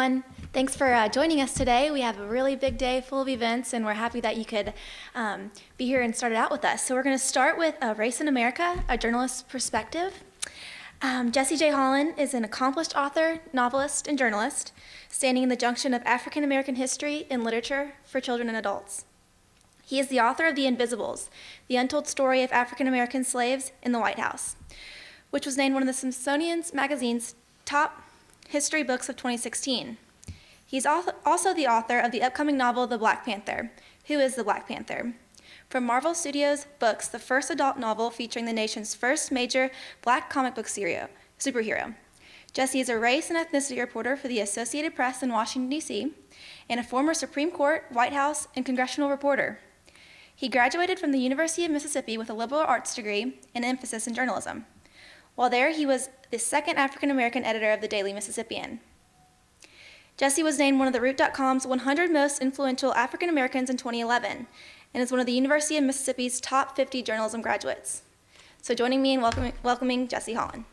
everyone. Thanks for joining us today. We have a really big day full of events, and we're happy that you could be here and start it out with us. So we're going to start with Race in America, a journalist's perspective. Jesse J. Holland is an accomplished author, novelist, and journalist, standing in the junction of African American history and literature for children and adults. He is the author of The Invisibles, the untold story of African American slaves in the White House, which was named one of the Smithsonian Magazine's top history books of 2016. He's also the author of the upcoming novel, The Black Panther. Who is the Black Panther? From Marvel Studios Books, the first adult novel featuring the nation's first major black comic book superhero. Jesse is a race and ethnicity reporter for the Associated Press in Washington, D.C., and a former Supreme Court, White House, and congressional reporter. He graduated from the University of Mississippi with a liberal arts degree and emphasis in journalism. While there, he was the second African-American editor of the Daily Mississippian. Jesse was named one of the Root.com's 100 most influential African Americans in 2011 and is one of the University of Mississippi's top 50 journalism graduates. So joining me in welcoming Jesse Holland.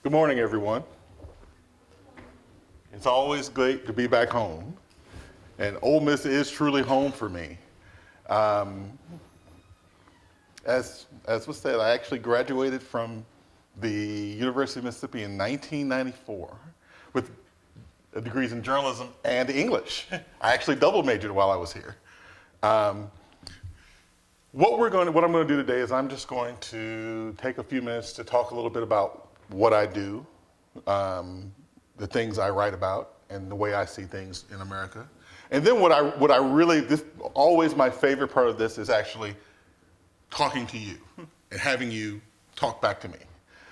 Good morning, everyone. It's always great to be back home, and Ole Miss is truly home for me. As was said, I actually graduated from the University of Mississippi in 1994 with degrees in journalism and English. I actually double majored while I was here. What I'm going to do today is I'm just going to take a few minutes to talk a little bit about what I do, the things I write about, and the way I see things in America. And then always my favorite part of this is actually talking to you and having you talk back to me.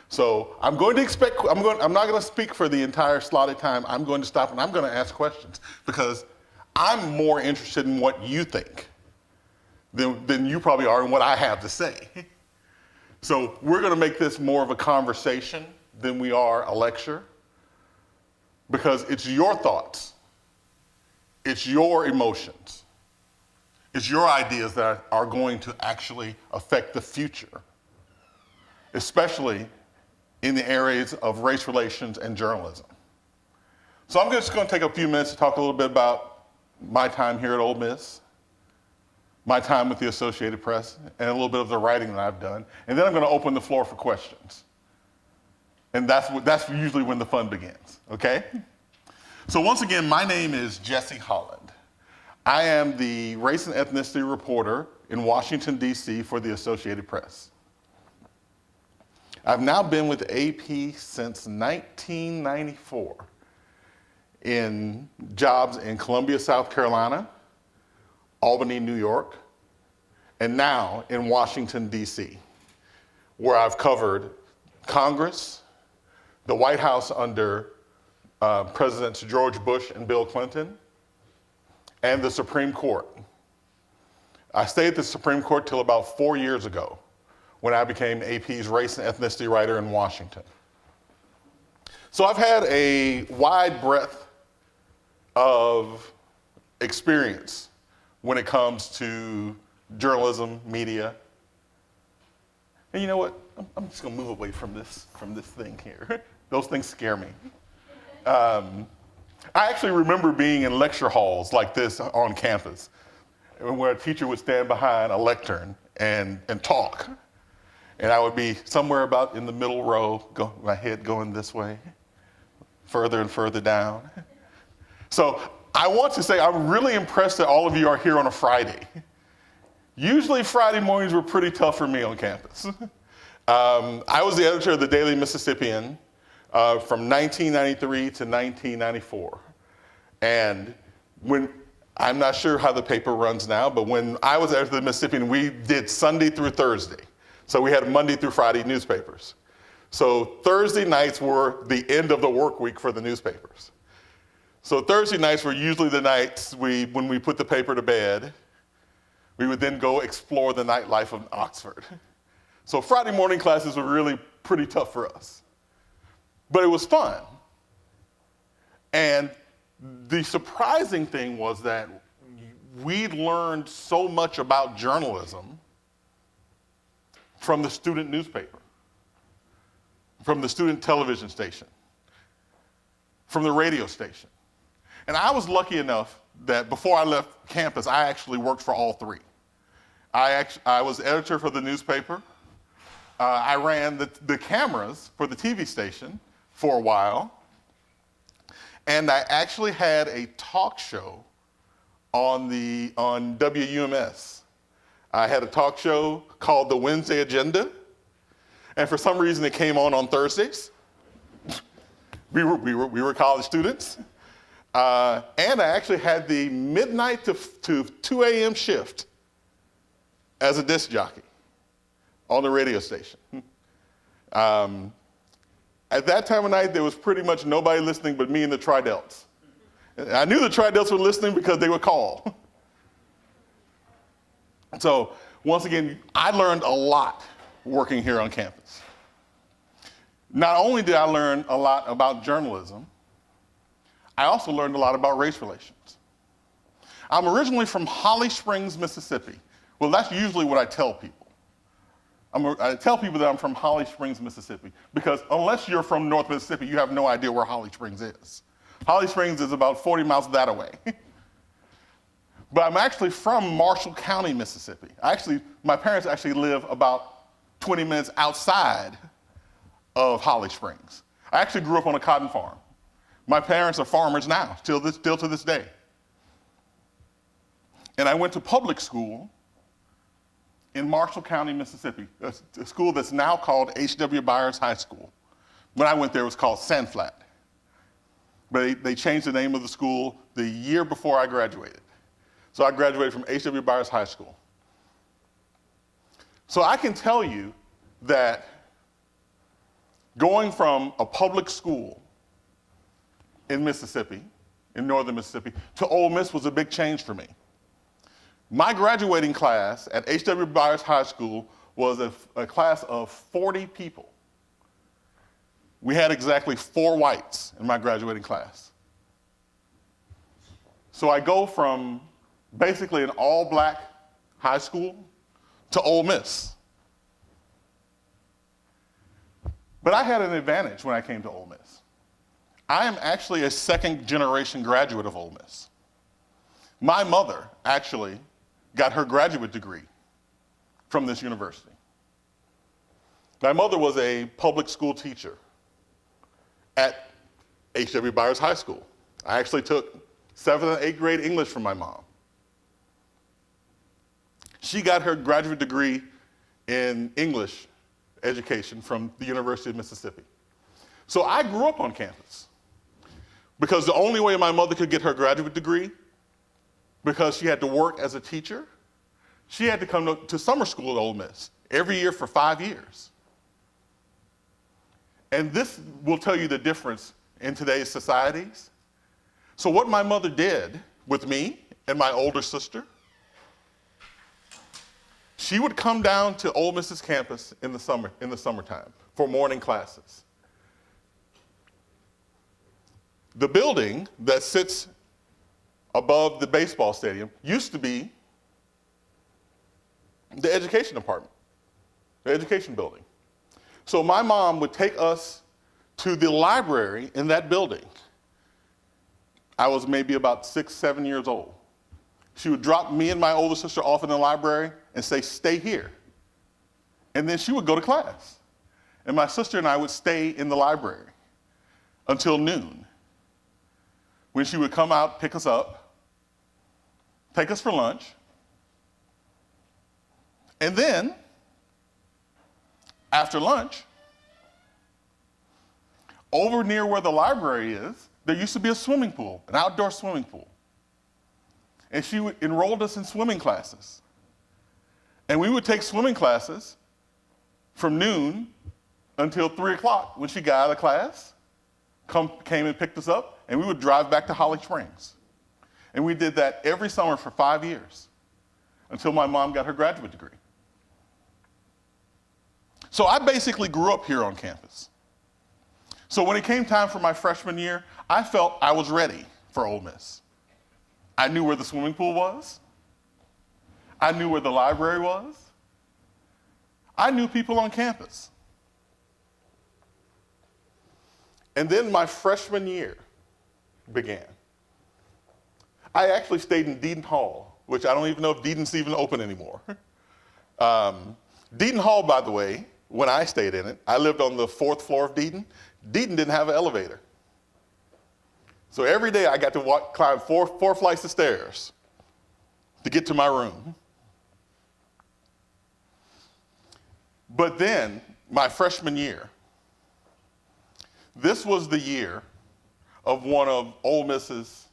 So I'm not going to speak for the entire slotted time. I'm going to stop and I'm going to ask questions because I'm more interested in what you think than you probably are in what I have to say. So we're going to make this more of a conversation than we are a lecture because it's your thoughts. It's your emotions. It's your ideas that are going to actually affect the future, especially in the areas of race relations and journalism. So I'm just going to take a few minutes to talk a little bit about my time here at Ole Miss, my time with the Associated Press, and a little bit of the writing that I've done. And then I'm going to open the floor for questions. And that's usually when the fun begins, okay? So once again, my name is Jesse Holland. I am the race and ethnicity reporter in Washington, D.C. for the Associated Press. I've now been with AP since 1994 in jobs in Columbia, South Carolina, Albany, New York, and now in Washington, D.C., where I've covered Congress, the White House under Presidents George Bush and Bill Clinton, and the Supreme Court. I stayed at the Supreme Court till about 4 years ago when I became AP's race and ethnicity writer in Washington. So I've had a wide breadth of experience when it comes to journalism, media. And you know what? I'm just gonna move away from this thing here. Those things scare me. I actually remember being in lecture halls like this on campus, where a teacher would stand behind a lectern and talk. And I would be somewhere about in the middle row, my head going this way, further and further down. So I want to say I'm really impressed that all of you are here on a Friday. Usually Friday mornings were pretty tough for me on campus. I was the editor of the Daily Mississippian from 1993 to 1994. And I'm not sure how the paper runs now, but when I was editor of the Mississippian, we did Sunday through Thursday. So we had Monday through Friday newspapers. So Thursday nights were the end of the work week for the newspapers. So Thursday nights were usually the nights when we put the paper to bed. We would then go explore the nightlife of Oxford. So Friday morning classes were really pretty tough for us. But it was fun. And the surprising thing was that we learned so much about journalism from the student newspaper. from the student television station, from the radio station. And I was lucky enough that before I left campus, I actually worked for all three. I was editor for the newspaper. I ran the cameras for the TV station for a while. And I actually had a talk show on WUMS. I had a talk show called The Wednesday Agenda. And for some reason, it came on Thursdays. We were college students. And I actually had the midnight to 2 a.m. shift as a disc jockey on the radio station. At that time of night, there was pretty much nobody listening but me and the Tri-Delts. I knew the Tri-Delts were listening because they would call. So once again, I learned a lot working here on campus. Not only did I learn a lot about journalism, I also learned a lot about race relations. I'm originally from Holly Springs, Mississippi. Well, that's usually what I tell people. I tell people that I'm from Holly Springs, Mississippi, because unless you're from North Mississippi, you have no idea where Holly Springs is. Holly Springs is about 40 miles that away. But I'm actually from Marshall County, Mississippi. My parents actually live about 20 minutes outside of Holly Springs. I actually grew up on a cotton farm. My parents are farmers now, still to this day. And I went to public school in Marshall County, Mississippi, a school that's now called H.W. Byers High School. When I went there, it was called Sandflat. But they changed the name of the school the year before I graduated. So I graduated from H.W. Byers High School. So I can tell you that going from a public school in Mississippi, in northern Mississippi, to Ole Miss was a big change for me. My graduating class at H.W. Byers High School was a class of 40 people. We had exactly 4 whites in my graduating class. So I go from basically an all-black high school to Ole Miss. But I had an advantage when I came to Ole Miss. I am actually a second-generation graduate of Ole Miss. My mother actually got her graduate degree from this university. My mother was a public school teacher at H.W. Byers High School. I actually took 7th and 8th grade English from my mom. She got her graduate degree in English education from the University of Mississippi. So I grew up on campus because the only way my mother could get her graduate degree, because she had to work as a teacher, she had to come to summer school at Ole Miss every year for 5 years. And this will tell you the difference in today's societies. So what my mother did with me and my older sister, she would come down to Ole Miss's campus in the summertime for morning classes. The building that sits above the baseball stadium used to be the education department, the education building. So my mom would take us to the library in that building. I was maybe about 6, 7 years old. She would drop me and my older sister off in the library and say, "Stay here." And then she would go to class. And my sister and I would stay in the library until noon, when she would come out, pick us up, take us for lunch. And then, after lunch, over near where the library is, there used to be a swimming pool, an outdoor swimming pool. And she enrolled us in swimming classes. And we would take swimming classes from noon until 3 o'clock when she got out of class, came and picked us up, and we would drive back to Holly Springs. And we did that every summer for 5 years until my mom got her graduate degree. So I basically grew up here on campus. So when it came time for my freshman year, I felt I was ready for Ole Miss. I knew where the swimming pool was. I knew where the library was. I knew people on campus. And then my freshman year began. I actually stayed in Deaton Hall, which I don't even know if Deaton's even open anymore. Deaton Hall, by the way, when I stayed in it, I lived on the 4th floor of Deaton. Deaton didn't have an elevator. So every day I got to climb four flights of stairs to get to my room. But then, my freshman year, this was the year of one of Ole Miss's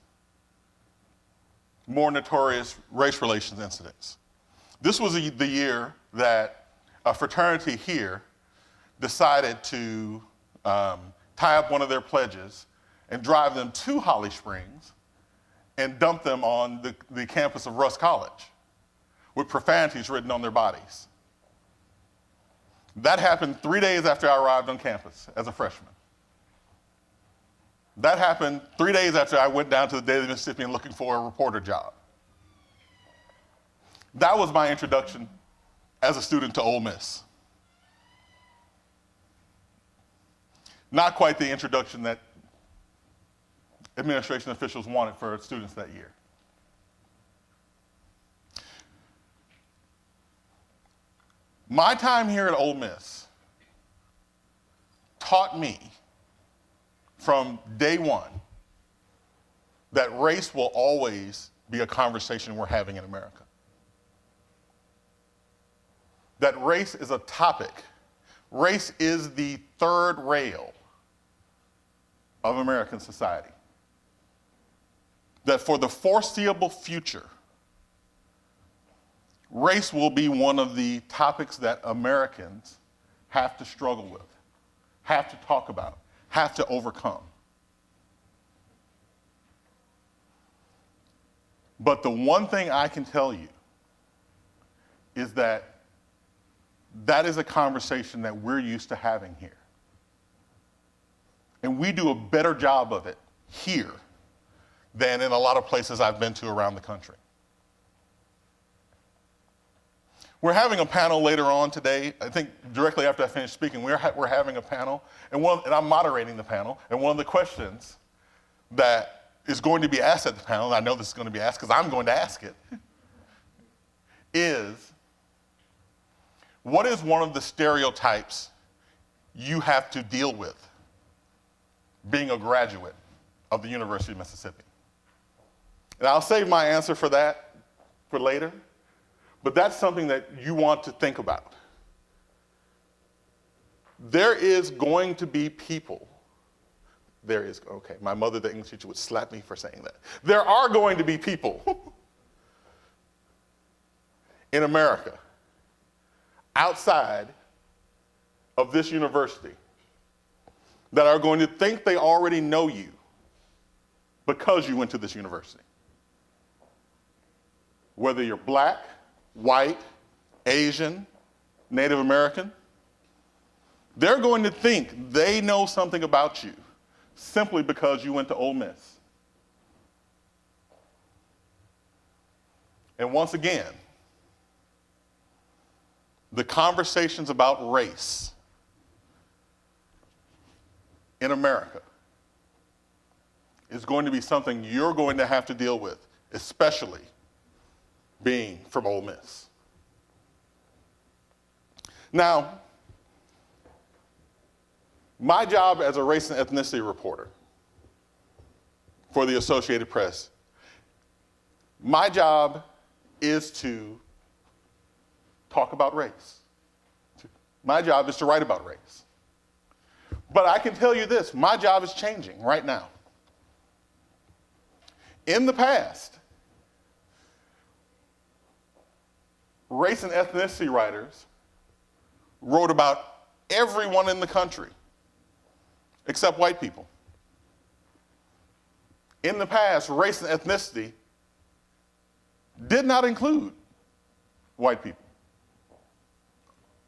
more notorious race relations incidents. This was the year that a fraternity here decided to tie up one of their pledges and drive them to Holly Springs and dump them on the campus of Russ College with profanities written on their bodies. That happened 3 days after I arrived on campus as a freshman. That happened 3 days after I went down to the Daily Mississippian looking for a reporter job. That was my introduction as a student to Ole Miss. Not quite the introduction that administration officials wanted for students that year. My time here at Ole Miss taught me from day one that race will always be a conversation we're having in America. That race is a topic. Race is the third rail of American society. That for the foreseeable future, race will be one of the topics that Americans have to struggle with, have to talk about, have to overcome. But the one thing I can tell you is that that is a conversation that we're used to having here. And we do a better job of it here than in a lot of places I've been to around the country. We're having a panel later on today. I think directly after I finish speaking, we're having a panel, and I'm moderating the panel, and one of the questions that is going to be asked at the panel, and I know this is going to be asked because I'm going to ask it, is what is one of the stereotypes you have to deal with being a graduate of the University of Mississippi? And I'll save my answer for that for later, but that's something that you want to think about. There is going to be people, okay, my mother, the English teacher, would slap me for saying that. There are going to be people in America outside of this university that are going to think they already know you because you went to this university. Whether you're black, white, Asian, Native American, they're going to think they know something about you simply because you went to Ole Miss. And once again, the conversations about race in America is going to be something you're going to have to deal with, especially being from Ole Miss. Now, my job as a race and ethnicity reporter for the Associated Press, my job is to talk about race. My job is to write about race. But I can tell you this, my job is changing right now. In the past, race and ethnicity writers wrote about everyone in the country except white people. In the past, race and ethnicity did not include white people.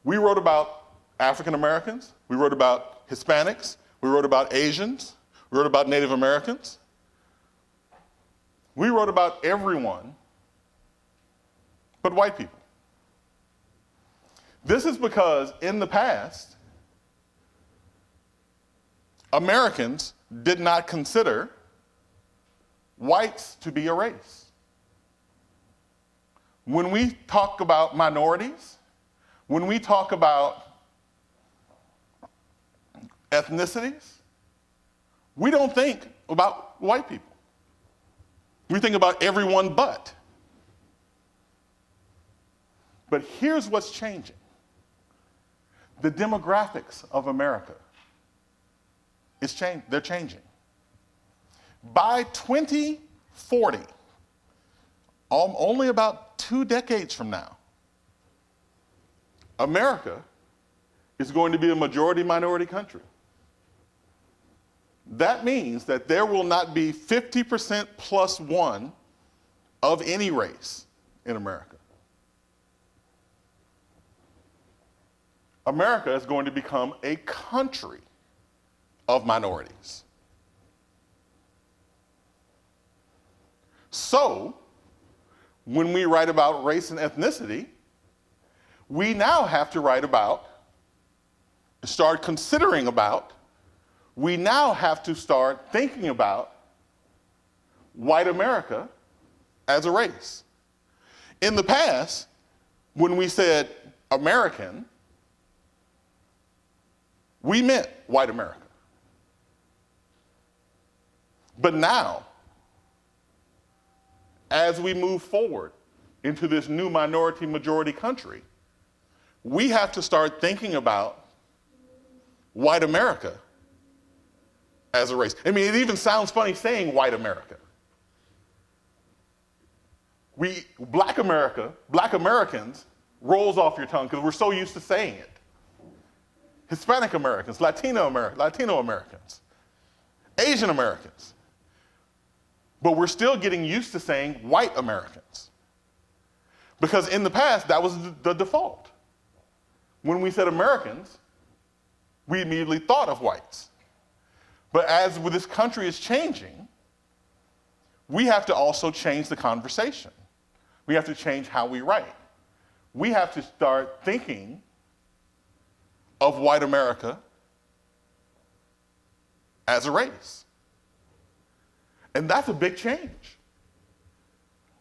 We wrote about African Americans, we wrote about Hispanics, we wrote about Asians, we wrote about Native Americans. We wrote about everyone but white people. This is because in the past, Americans did not consider whites to be a race. When we talk about minorities, when we talk about ethnicities, we don't think about white people. We think about everyone but. But here's what's changing. The demographics of America they're changing. By 2040, only about 2 decades from now, America is going to be a majority-minority country. That means that there will not be 50% plus one of any race in America. America is going to become a country of minorities. So, when we write about race and ethnicity, we now have to start considering about, we now have to start thinking about white America as a race. In the past, when we said American, we meant white America. But now, as we move forward into this new minority-majority country, we have to start thinking about white America as a race. I mean, it even sounds funny saying white America. Black Americans rolls off your tongue because we're so used to saying it. Hispanic Americans, Latino Americans, Asian Americans. But we're still getting used to saying white Americans. Because in the past, that was the default. When we said Americans, we immediately thought of whites. But as this country is changing, we have to also change the conversation. We have to change how we write. We have to start thinking of white America as a race. And that's a big change.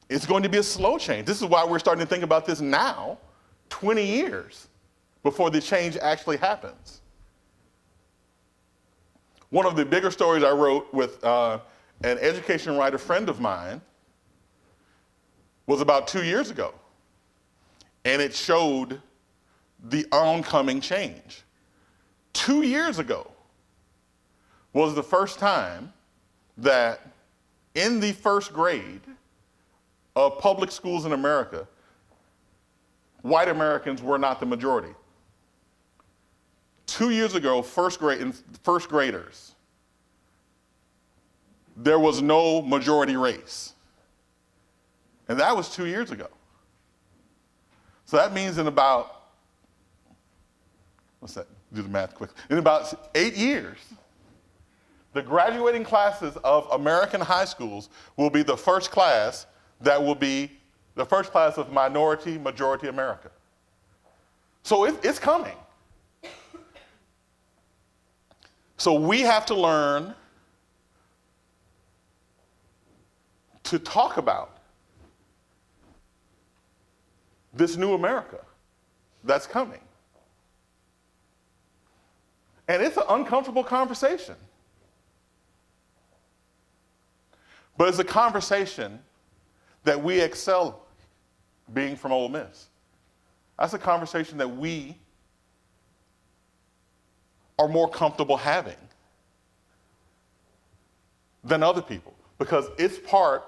It's going to be a slow change. This is why we're starting to think about this now, 20 years before the change actually happens. One of the bigger stories I wrote with an education writer friend of mine was about 2 years ago. And it showed the oncoming change. 2 years ago was the first time that in the first grade of public schools in America, white Americans were not the majority. 2 years ago, first graders, there was no majority race. And that was 2 years ago. So that means in about, do the math quick. In about 8 years, the graduating classes of American high schools will be the first class that will be the first class of majority America. So it's coming. So we have to learn to talk about this new America that's coming. And it's an uncomfortable conversation. But it's a conversation that we excel being from Ole Miss. That's a conversation that we are more comfortable having than other people because it's part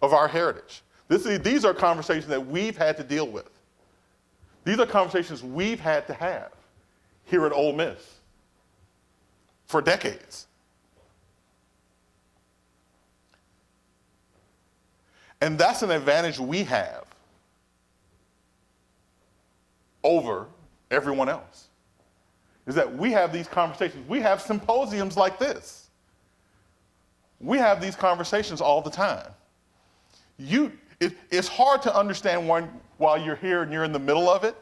of our heritage. These are conversations that we've had to deal with. These are conversations we've had to have here at Ole Miss for decades. And that's an advantage we have over everyone else, is that we have these conversations. We have symposiums like this. We have these conversations all the time. It's hard to understand while you're here and you're in the middle of it,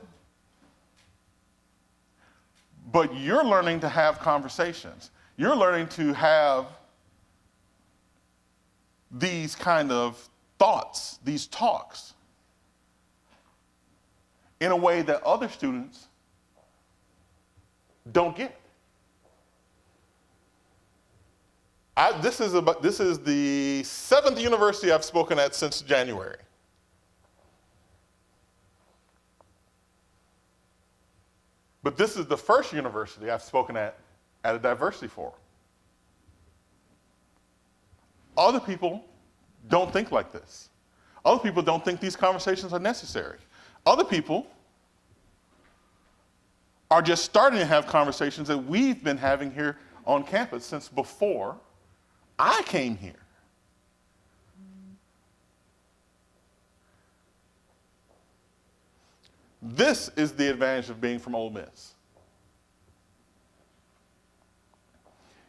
but you're learning to have conversations. You're learning to have these kind of thoughts, these talks, in a way that other students don't get. This is the 7th university I've spoken at since January. But this is the first university I've spoken at a diversity forum. Other people don't think like this. Other people don't think these conversations are necessary. Other people are just starting to have conversations that we've been having here on campus since before I came here. This is the advantage of being from Ole Miss.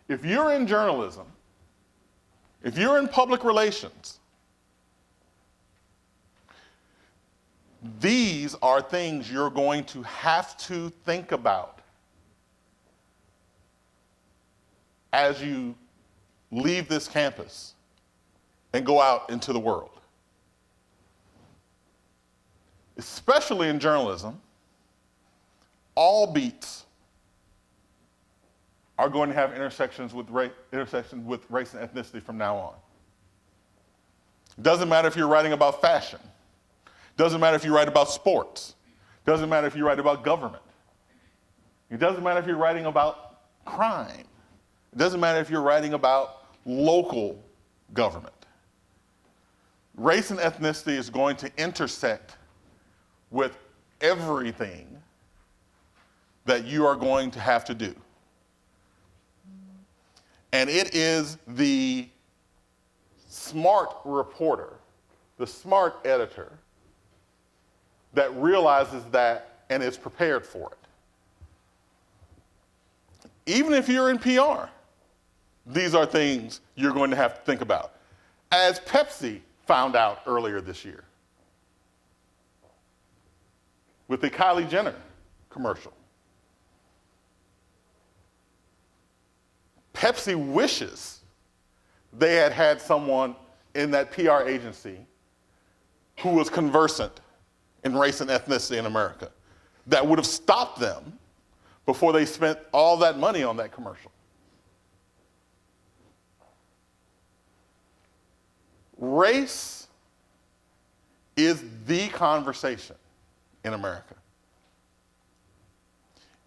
If you're in journalism, if you're in public relations, these are things you're going to have to think about as you leave this campus and go out into the world. Especially in journalism, all beats are going to have intersections with race and ethnicity from now on. Doesn't matter if you're writing about fashion. Doesn't matter if you write about sports. Doesn't matter if you write about government. It doesn't matter if you're writing about crime. It doesn't matter if you're writing about local government. Race and ethnicity is going to intersect with everything that you are going to have to do. And it is the smart reporter, the smart editor, that realizes that and is prepared for it. Even if you're in PR, these are things you're going to have to think about. As Pepsi found out earlier this year with the Kylie Jenner commercial. Pepsi wishes they had had someone in that PR agency who was conversant in race and ethnicity in America that would have stopped them before they spent all that money on that commercial. Race is the conversation in America.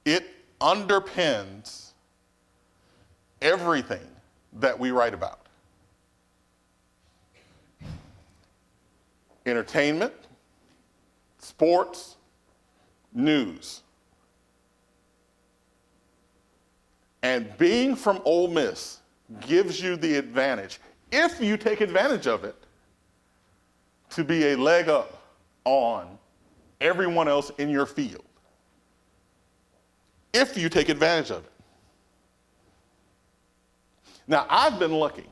It underpins everything that we write about. Entertainment, sports, news. And being from Ole Miss gives you the advantage, if you take advantage of it, to be a leg up on everyone else in your field. If you take advantage of it. Now, I've been lucky.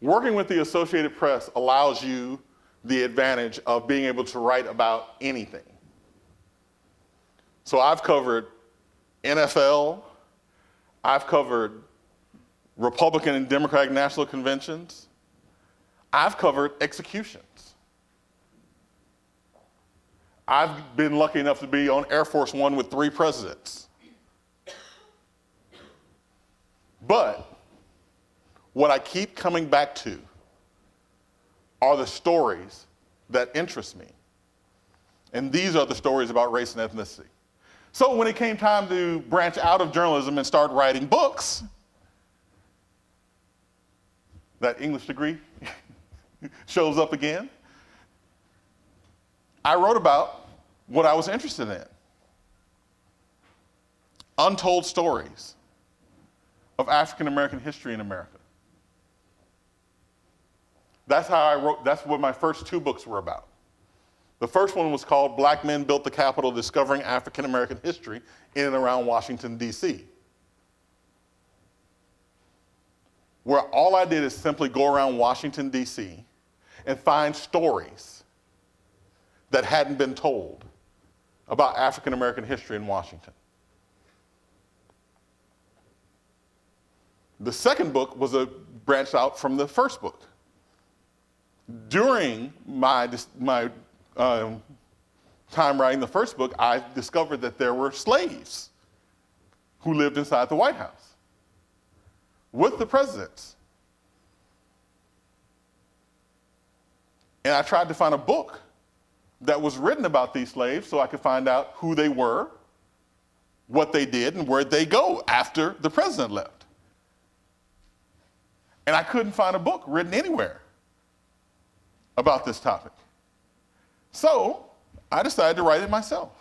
Working with the Associated Press allows you the advantage of being able to write about anything. So I've covered NFL, I've covered Republican and Democratic national conventions, I've covered executions. I've been lucky enough to be on Air Force One with 3 presidents. But what I keep coming back to are the stories that interest me. And these are the stories about race and ethnicity. So when it came time to branch out of journalism and start writing books, that English degree shows up again. I wrote about what I was interested in. Untold stories of African American history in America. That's how I wrote, that's what my first 2 books were about. The first one was called Black Men Built the Capitol, Discovering African American History in and around Washington, D.C., where all I did is simply go around Washington, D.C. and find stories that hadn't been told about African American history in Washington. The second book was a branch out from the first book. During my time writing the first book, I discovered that there were slaves who lived inside the White House with the presidents. And I tried to find a book that was written about these slaves so I could find out who they were, what they did, and where'd they go after the president left. And I couldn't find a book written anywhere about this topic. So I decided to write it myself.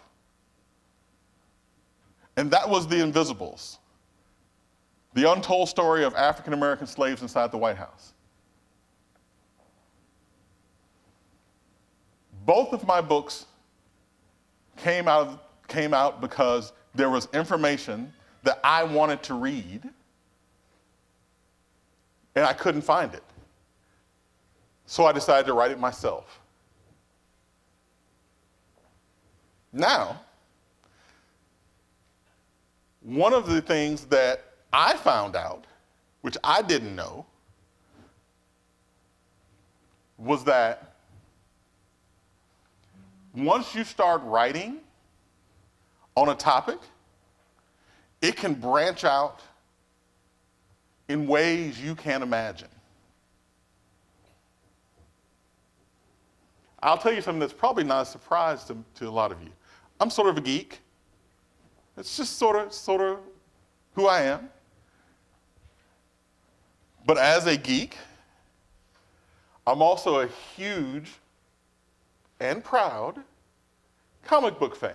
And that was The Invisibles, the untold story of African American slaves inside the White House. Both of my books came out because there was information that I wanted to read, and I couldn't find it. So I decided to write it myself. Now, one of the things that I found out, which I didn't know, was that once you start writing on a topic, it can branch out in ways you can't imagine. I'll tell you something that's probably not a surprise to a lot of you. I'm sort of a geek. It's just sort of who I am. But as a geek, I'm also a huge and proud comic book fan.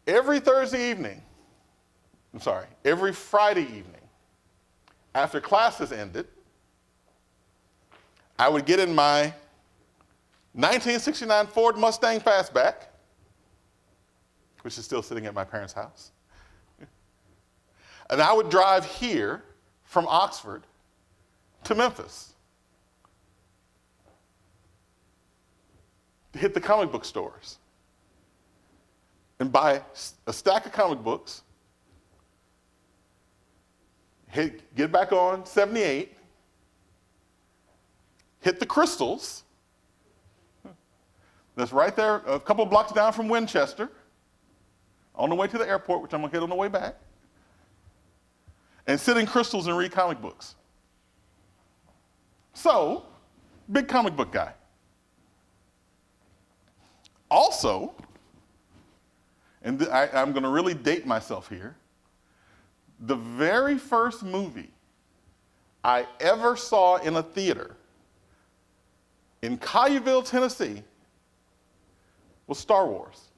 Every Friday evening, after classes ended, I would get in my 1969 Ford Mustang Fastback, which is still sitting at my parents' house, and I would drive here from Oxford to Memphis to hit the comic book stores and buy a stack of comic books, get back on 78, hit the Crystals, that's right there a couple blocks down from Winchester, on the way to the airport, which I'm going to hit on the way back, and sit in Crystals and read comic books. So, big comic book guy. Also, and I'm going to really date myself here, the very first movie I ever saw in a theater in Collierville, Tennessee, was Star Wars,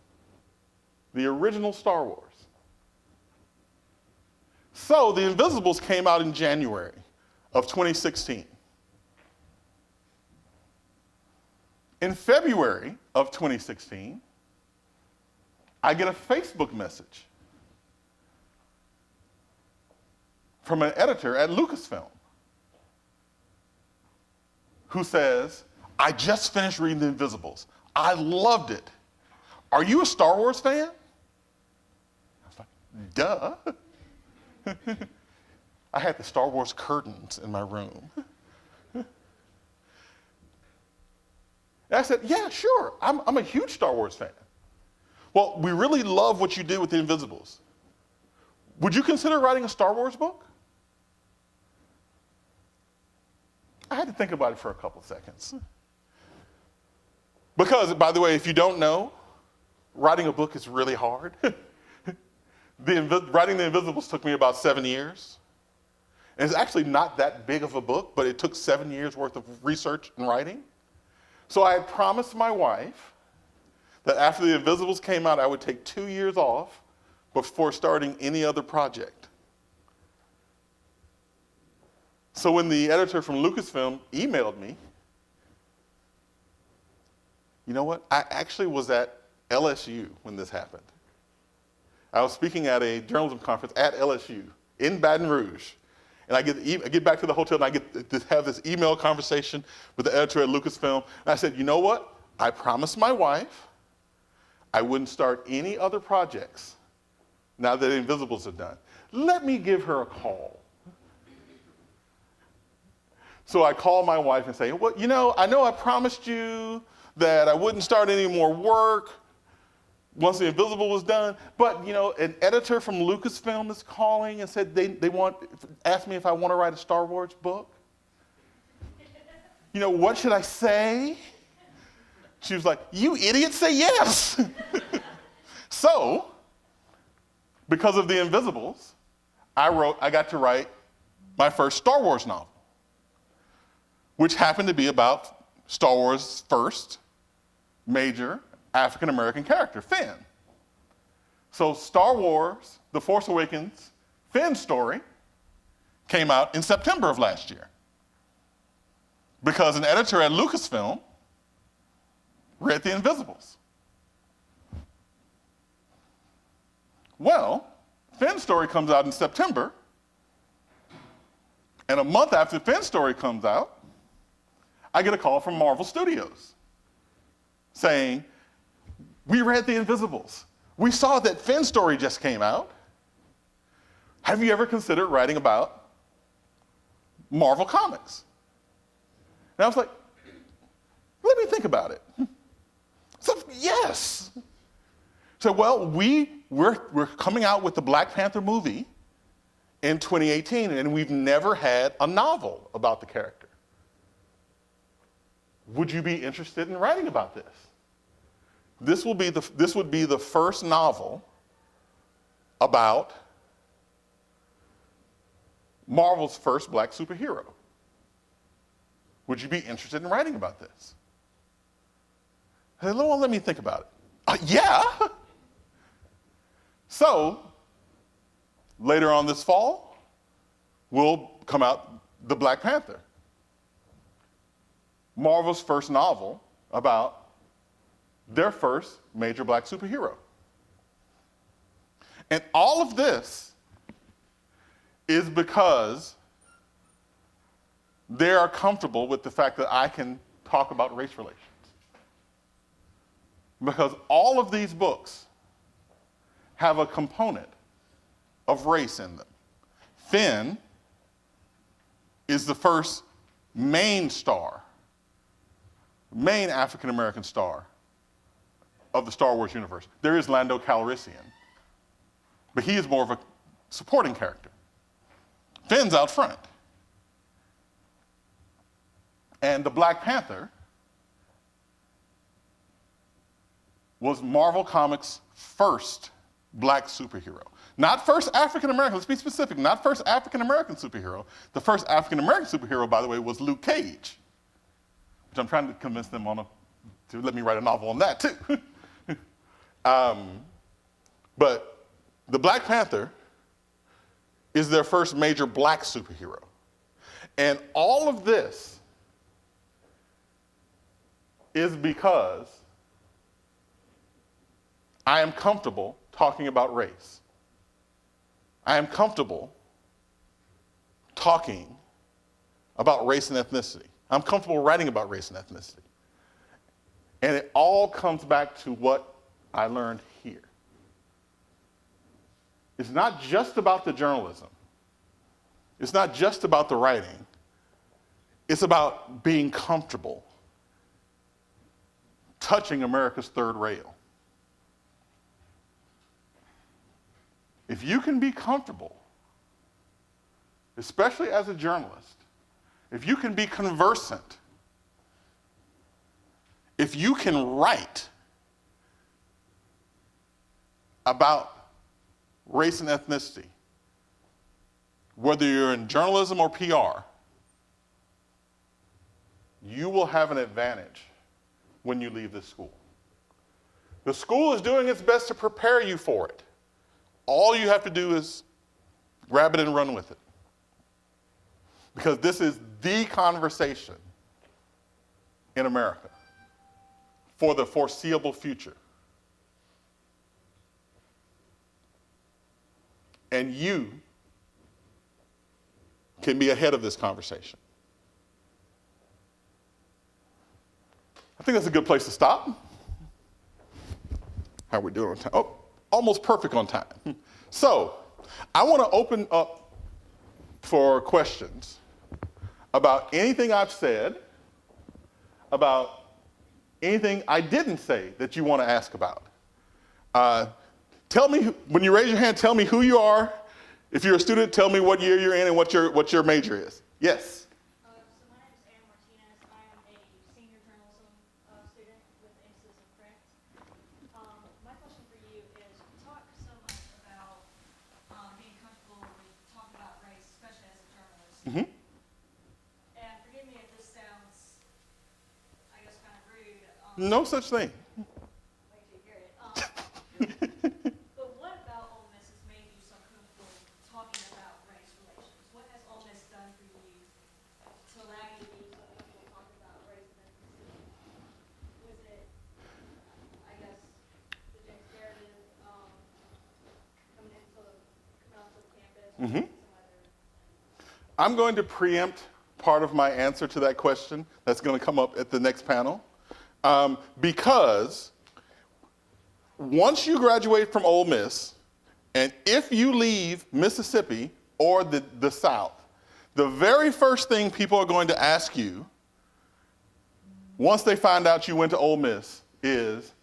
the original Star Wars. So The Invisibles came out in January of 2016. In February of 2016, I get a Facebook message from an editor at Lucasfilm who says, I just finished reading The Invisibles. I loved it. Are you a Star Wars fan? I was like, duh. I had the Star Wars curtains in my room. And I said, yeah, sure. I'm a huge Star Wars fan. Well, we really love what you did with The Invisibles. Would you consider writing a Star Wars book? I had to think about it for a couple seconds. Because, by the way, if you don't know, writing a book is really hard. Writing The Invisibles took me about 7 years. And it's actually not that big of a book, but it took 7 years worth of research and writing. So I had promised my wife that after The Invisibles came out, I would take 2 years off before starting any other project. So when the editor from Lucasfilm emailed me, you know what? I actually was at LSU when this happened. I was speaking at a journalism conference at LSU in Baton Rouge. And I get back to the hotel and I get to have this email conversation with the editor at Lucasfilm. And I said, you know what? I promised my wife I wouldn't start any other projects now that the Invisibles are done. Let me give her a call. So I call my wife and say, well, I know I promised you that I wouldn't start any more work once The Invisible was done, but an editor from Lucasfilm is calling and said asked me if I want to write a Star Wars book. What should I say? She was like, you idiot, say yes. So, because of The Invisibles, I got to write my first Star Wars novel, which happened to be about Star Wars' first major African-American character, Finn. So Star Wars, The Force Awakens, Finn's story came out in September of last year because an editor at Lucasfilm read The Invisibles. Well, Finn's story comes out in September, and a month after Finn's story comes out, I get a call from Marvel Studios saying, we read The Invisibles. We saw that Finn's story just came out. Have you ever considered writing about Marvel Comics? And I was like, let me think about it. So, yes. So, well, we're coming out with the Black Panther movie in 2018, and we've never had a novel about the character. Would you be interested in writing about this? This would be the first novel about Marvel's first black superhero. Would you be interested in writing about this? I said, well, let me think about it. Yeah. So, later on this fall, will come out The Black Panther, Marvel's first novel about their first major black superhero. And all of this is because they are comfortable with the fact that I can talk about race relations. Because all of these books have a component of race in them. Finn is the first main African-American star of the Star Wars universe. There is Lando Calrissian, but he is more of a supporting character. Finn's out front. And the Black Panther was Marvel Comics' first black superhero. Not first African-American, let's be specific, not first African-American superhero. The first African-American superhero, by the way, was Luke Cage, which I'm trying to convince them to let me write a novel on that too. But the Black Panther is their first major black superhero. And all of this is because I am comfortable talking about race. I am comfortable talking about race and ethnicity. I'm comfortable writing about race and ethnicity. And it all comes back to what I learned here. It's not just about the journalism. It's not just about the writing. It's about being comfortable touching America's third rail. If you can be comfortable, especially as a journalist, if you can be conversant, if you can write about race and ethnicity, whether you're in journalism or PR, you will have an advantage when you leave this school. The school is doing its best to prepare you for it. All you have to do is grab it and run with it. Because this is the conversation in America for the foreseeable future. And you can be ahead of this conversation. I think that's a good place to stop. How are we doing on time? Oh, almost perfect on time. So I want to open up for questions about anything I've said, about anything I didn't say that you want to ask about. Tell me, when you raise your hand, tell me who you are. If you're a student, tell me what year you're in and what your major is. Yes? So my name is Anna Martinez. I am a senior journalism student with emphasis in print. My question for you is, you talk so much about being comfortable with talking about race, especially as a journalist. Mm-hmm. And forgive me if this sounds, I guess, kind of rude. No such thing. Wait till you hear it. But what about Ole Miss has made you so comfortable talking about race relations? What has Ole Miss done for you to allow you to be so comfortable talking about race and ethnicity? Was it, I guess, the James Meredith coming onto the campus, or Mm-hmm. some other? I'm going to preempt part of my answer to that question that's going to come up at the next panel, because once you graduate from Ole Miss, and if you leave Mississippi or the South, the very first thing people are going to ask you once they find out you went to Ole Miss is,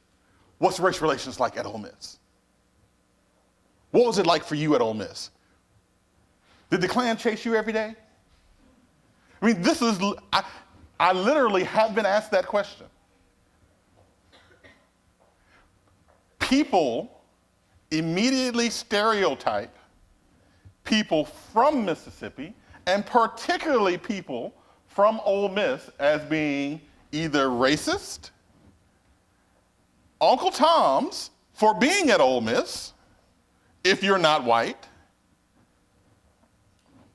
what's race relations like at Ole Miss? What was it like for you at Ole Miss? Did the Klan chase you every day? I mean, I literally have been asked that question. People immediately stereotype people from Mississippi, and particularly people from Ole Miss, as being either racist, Uncle Toms for being at Ole Miss, if you're not white,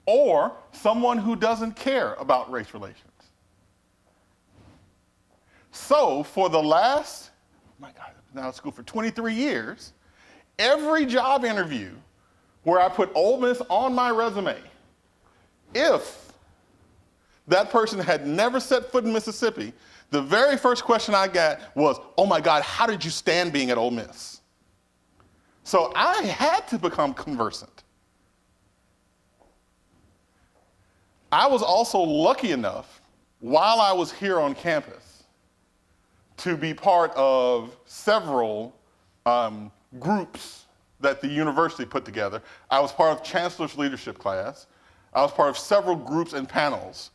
or someone who doesn't care about race relations. So for the last, my God, I've been out of school for 23 years, every job interview where I put Ole Miss on my resume, if that person had never set foot in Mississippi, the very first question I got was, oh my God, how did you stand being at Ole Miss? So I had to become conversant. I was also lucky enough, while I was here on campus, to be part of several groups that the university put together. I was part of Chancellor's leadership class. I was part of several groups and panels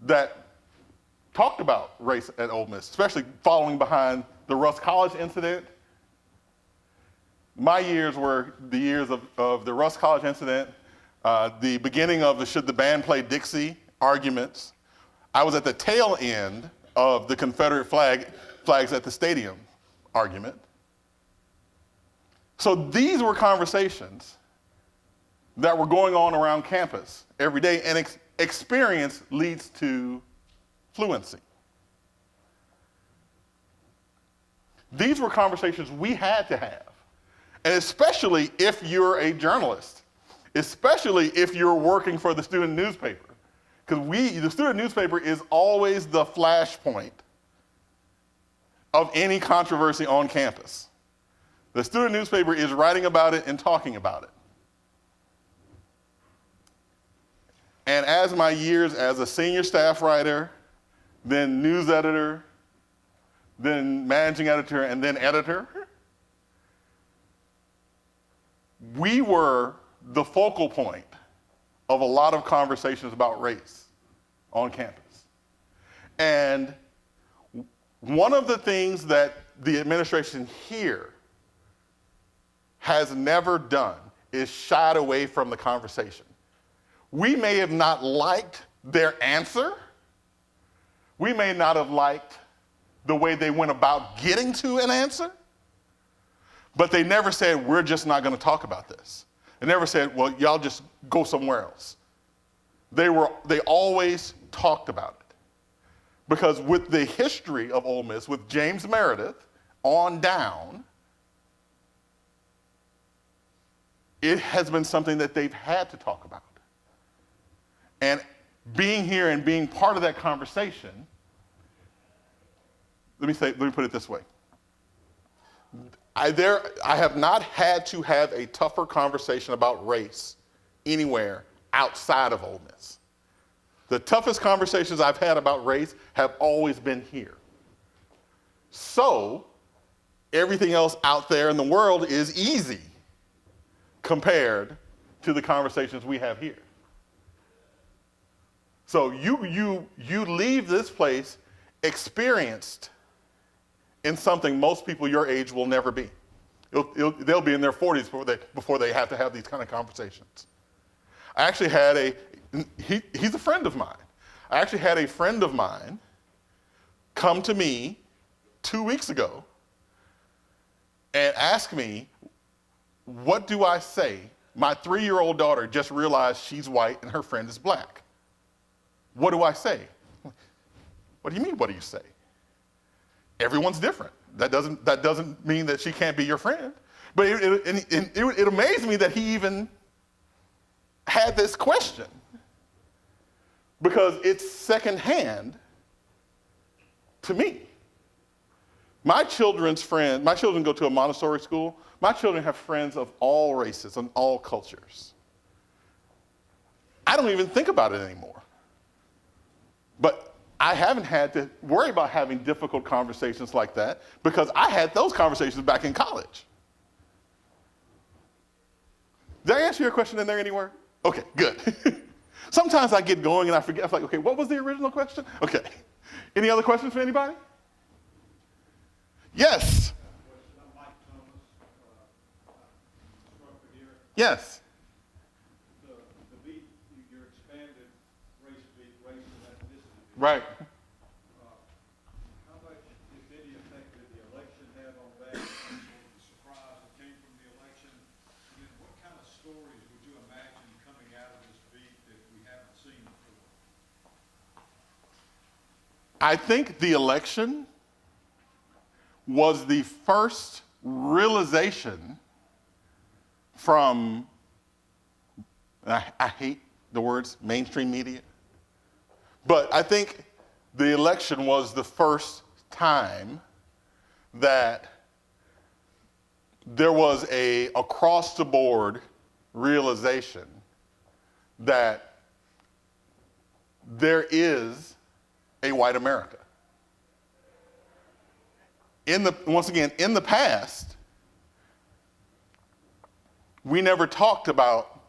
that talked about race at Ole Miss, especially following behind the Russ College incident. My years were the years of the Russ College incident, the beginning of the should the band play Dixie arguments. I was at the tail end of the Confederate flags at the stadium argument. So these were conversations that were going on around campus every day, and experience leads to fluency. These were conversations we had to have, and especially if you're a journalist, especially if you're working for the student newspaper, because the student newspaper is always the flashpoint of any controversy on campus. The student newspaper is writing about it and talking about it. And as my years as a senior staff writer, then news editor, then managing editor, and then editor, we were the focal point of a lot of conversations about race on campus. And one of the things that the administration here has never done is shied away from the conversation. We may have not liked their answer. We may not have liked the way they went about getting to an answer, but they never said, we're just not going to talk about this. They never said, well, y'all just go somewhere else. They always talked about it. Because with the history of Ole Miss, with James Meredith on down, it has been something that they've had to talk about. And being here and being part of that conversation, let me put it this way. I have not had to have a tougher conversation about race anywhere outside of Ole Miss. The toughest conversations I've had about race have always been here. So everything else out there in the world is easy compared to the conversations we have here. So you leave this place experienced in something most people your age will never be. They'll be in their 40s before they have to have these kind of conversations. I actually had he's a friend of mine. I actually had a friend of mine come to me 2 weeks ago and ask me, what do I say? My 3-year-old daughter just realized she's white and her friend is black. What do I say? What do you mean, what do you say? Everyone's different. That doesn't mean that she can't be your friend. But it amazed me that he even had this question, because it's secondhand to me. My children go to a Montessori school. My children have friends of all races and all cultures. I don't even think about it anymore. But I haven't had to worry about having difficult conversations like that because I had those conversations back in college. Did I answer your question in there anywhere? Okay, good. Sometimes I get going and I forget. I'm like, okay, what was the original question? Okay. Any other questions for anybody? Yes. Yes. The beat, your expanded race and ethnicity. Right. How much, if any, effect did the election have on that? The surprise that came from the election? And what kind of stories would you imagine coming out of this beat that we haven't seen before? I think the election was the first realization from, I hate the words mainstream media, but I think the election was the first time that there was a across-the-board realization that there is a white America. Once again, in the past, we never talked about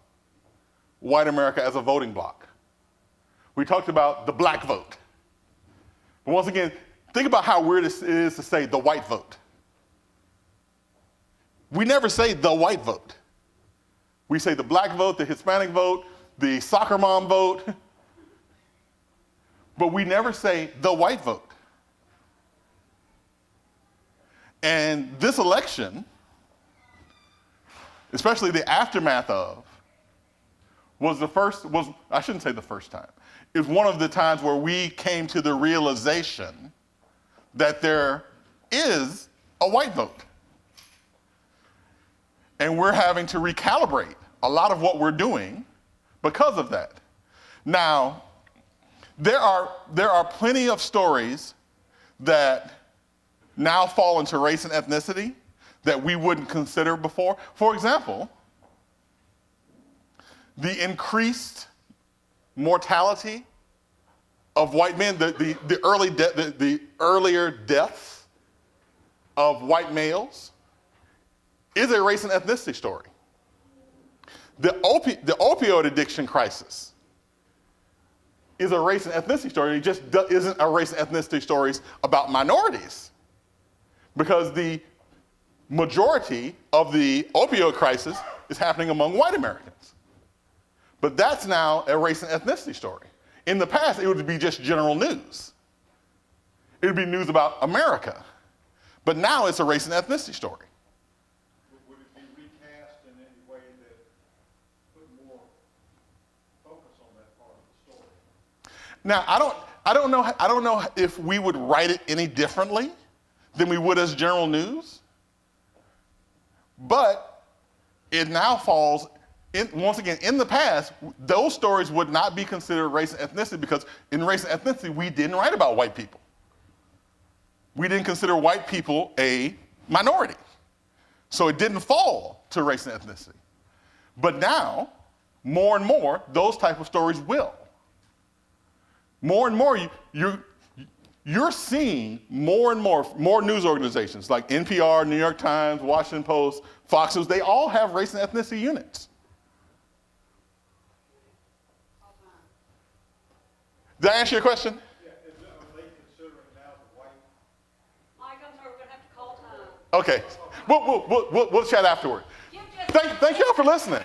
white America as a voting bloc. We talked about the black vote. But once again, think about how weird it is to say the white vote. We never say the white vote. We say the black vote, the Hispanic vote, the soccer mom vote, but we never say the white vote. And this election, especially the aftermath of, I shouldn't say the first time. It was one of the times where we came to the realization that there is a white vote. And we're having to recalibrate a lot of what we're doing because of that. Now, there are plenty of stories that now fall into race and ethnicity that we wouldn't consider before. For example, the increased mortality of white men, the earlier deaths of white males is a race and ethnicity story. The opioid addiction crisis is a race and ethnicity story. It just isn't a race and ethnicity stories about minorities, because the majority of the opioid crisis is happening among white Americans. But that's now a race and ethnicity story. In the past, it would be just general news. It would be news about America. But now it's a race and ethnicity story. Would it be recast in any way that put more focus on that part of the story? Now, I don't know if we would write it any differently than we would as general news. But it now falls, once again, in the past, those stories would not be considered race and ethnicity, because in race and ethnicity, we didn't write about white people. We didn't consider white people a minority. So it didn't fall to race and ethnicity. But now, more and more, those type of stories will. More and more, you're seeing more and more news organizations like NPR, New York Times, Washington Post, Fox News, they all have race and ethnicity units. Did I answer your question? Yeah, are they considering now the white? Mike, I'm sorry, we're gonna have to call time. Okay, we'll chat afterward. Thank y'all for listening.